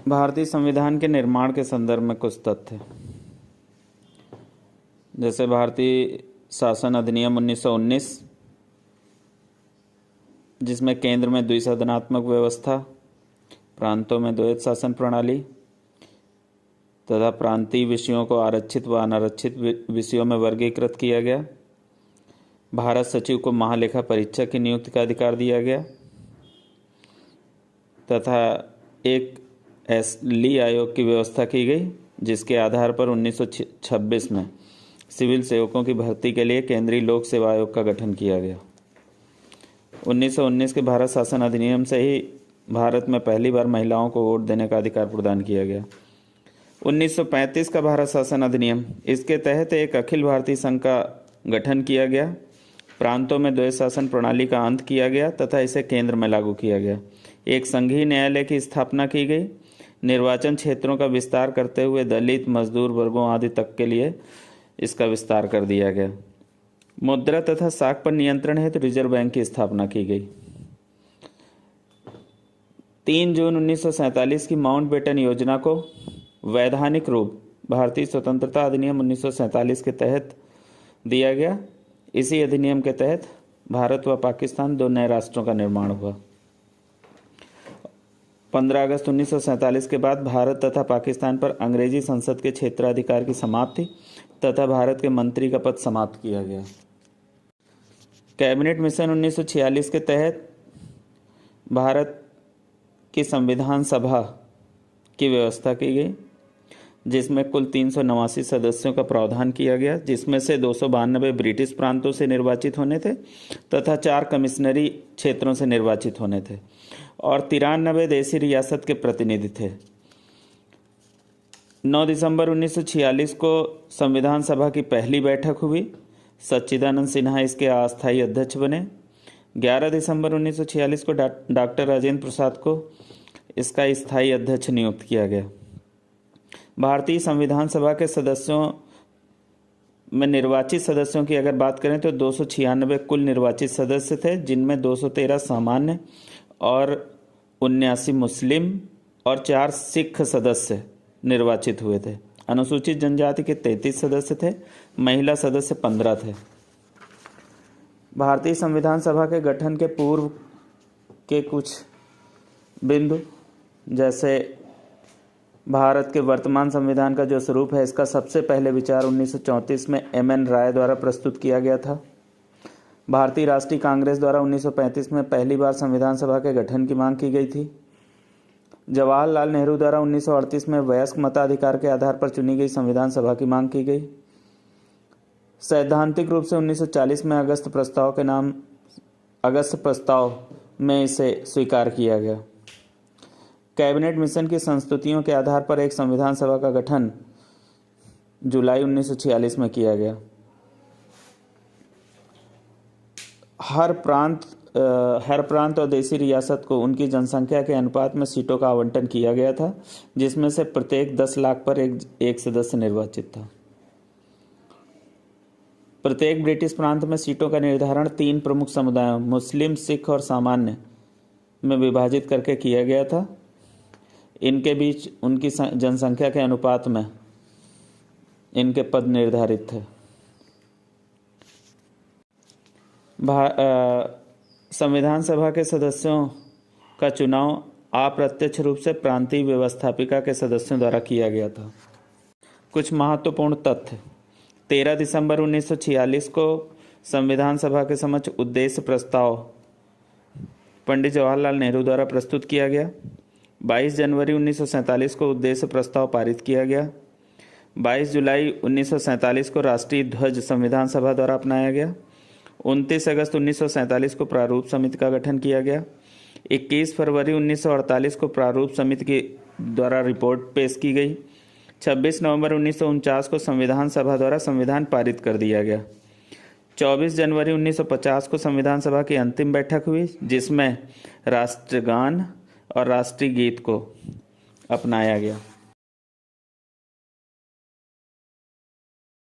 भारतीय संविधान के निर्माण के संदर्भ में कुछ तथ्य, जैसे भारतीय शासन अधिनियम 1919, जिसमें केंद्र में द्विसदनात्मक व्यवस्था, प्रांतों में द्वैत शासन प्रणाली तथा प्रांतीय विषयों को आरक्षित व अनारक्षित विषयों में वर्गीकृत किया गया। भारत सचिव को महालेखा परीक्षक की नियुक्ति का अधिकार दिया गया तथा एक ली आयोग की व्यवस्था की गई, जिसके आधार पर 1926 में सिविल सेवकों की भर्ती के लिए केंद्रीय लोक सेवा आयोग का गठन किया गया। 1919 के भारत शासन अधिनियम से ही भारत में पहली बार महिलाओं को वोट देने का अधिकार प्रदान किया गया। 1935 का भारत शासन अधिनियम, इसके तहत एक अखिल भारतीय संघ का गठन किया गया। प्रांतों में द्वैत शासन प्रणाली का अंत किया गया तथा इसे केंद्र में लागू किया गया। एक संघीय न्यायालय की स्थापना की गई। निर्वाचन क्षेत्रों का विस्तार करते हुए दलित, मजदूर वर्गों आदि तक के लिए इसका विस्तार कर दिया गया। मुद्रा तथा साख पर नियंत्रण हेतु रिजर्व बैंक की स्थापना की गई। 3 जून 1947 की माउंटबेटन योजना को वैधानिक रूप भारतीय स्वतंत्रता अधिनियम 1947 के तहत दिया गया। इसी अधिनियम के तहत भारत व पाकिस्तान 2 नए राष्ट्रों का निर्माण हुआ। 15 अगस्त 1947 के बाद भारत तथा पाकिस्तान पर अंग्रेजी संसद के क्षेत्राधिकार की समाप्ति तथा भारत के मंत्री का पद समाप्त किया गया। कैबिनेट मिशन 1946 के तहत भारत की संविधान सभा की व्यवस्था की गई, जिसमें कुल 389 सदस्यों का प्रावधान किया गया, जिसमें से 292 ब्रिटिश प्रांतों से निर्वाचित होने थे तथा 4 कमिश्नरी क्षेत्रों से निर्वाचित होने थे और 93 देशी रियासत के प्रतिनिधि थे। 9 दिसंबर 1946 को संविधान सभा की पहली बैठक हुई। सच्चिदानंद सिन्हा इसके अस्थायी अध्यक्ष बने। 11 दिसंबर 1946 को डॉक्टर राजेंद्र प्रसाद को इसका स्थायी अध्यक्ष नियुक्त किया गया। भारतीय संविधान सभा के सदस्यों में निर्वाचित सदस्यों की अगर बात करें तो 296 कुल निर्वाचित सदस्य थे, जिनमें 213 सामान्य और 79 मुस्लिम और 4 सिख सदस्य निर्वाचित हुए थे। अनुसूचित जनजाति के 33 सदस्य थे, महिला सदस्य 15 थे। भारतीय संविधान सभा के गठन के पूर्व के कुछ बिंदु, जैसे भारत के वर्तमान संविधान का जो स्वरूप है, इसका सबसे पहले विचार 1934 में M.N. राय द्वारा प्रस्तुत किया गया था। भारतीय राष्ट्रीय कांग्रेस द्वारा 1935 में पहली बार संविधान सभा के गठन की मांग की गई थी। जवाहरलाल नेहरू द्वारा 1938 में वयस्क मताधिकार के आधार पर चुनी गई संविधान सभा की मांग की गई। सैद्धांतिक रूप से 1940 में अगस्त प्रस्ताव में इसे स्वीकार किया गया। कैबिनेट मिशन की संस्तुतियों के आधार पर एक संविधान सभा का गठन जुलाई 1946 में किया गया। हर प्रांत और देशी रियासत को उनकी जनसंख्या के अनुपात में सीटों का आवंटन किया गया था, जिसमें से प्रत्येक 10 लाख पर एक सदस्य निर्वाचित था। प्रत्येक ब्रिटिश प्रांत में सीटों का निर्धारण 3 प्रमुख समुदायों मुस्लिम, सिख और सामान्य में विभाजित करके किया गया था। इनके बीच उनकी जनसंख्या के अनुपात में इनके पद निर्धारित थे। संविधान सभा के सदस्यों का चुनाव अप्रत्यक्ष रूप से प्रांतीय व्यवस्थापिका के सदस्यों द्वारा किया गया था। कुछ महत्वपूर्ण तथ्य। 13 दिसंबर 1946 को संविधान सभा के समक्ष उद्देश्य प्रस्ताव पंडित जवाहरलाल नेहरू द्वारा प्रस्तुत किया गया। 22 जनवरी 1947 को उद्देश्य प्रस्ताव पारित किया गया। 22 जुलाई 1947 को राष्ट्रीय ध्वज संविधान सभा द्वारा अपनाया गया। 29 अगस्त 1947 को प्रारूप समिति का गठन किया गया। 21 फरवरी 1948 को प्रारूप समिति के द्वारा रिपोर्ट पेश की गई। 26 नवंबर 1949 को संविधान सभा द्वारा संविधान पारित कर दिया गया। 24 जनवरी 1950 को संविधान सभा की अंतिम बैठक हुई, जिसमें राष्ट्रगान और राष्ट्रीय गीत को अपनाया गया।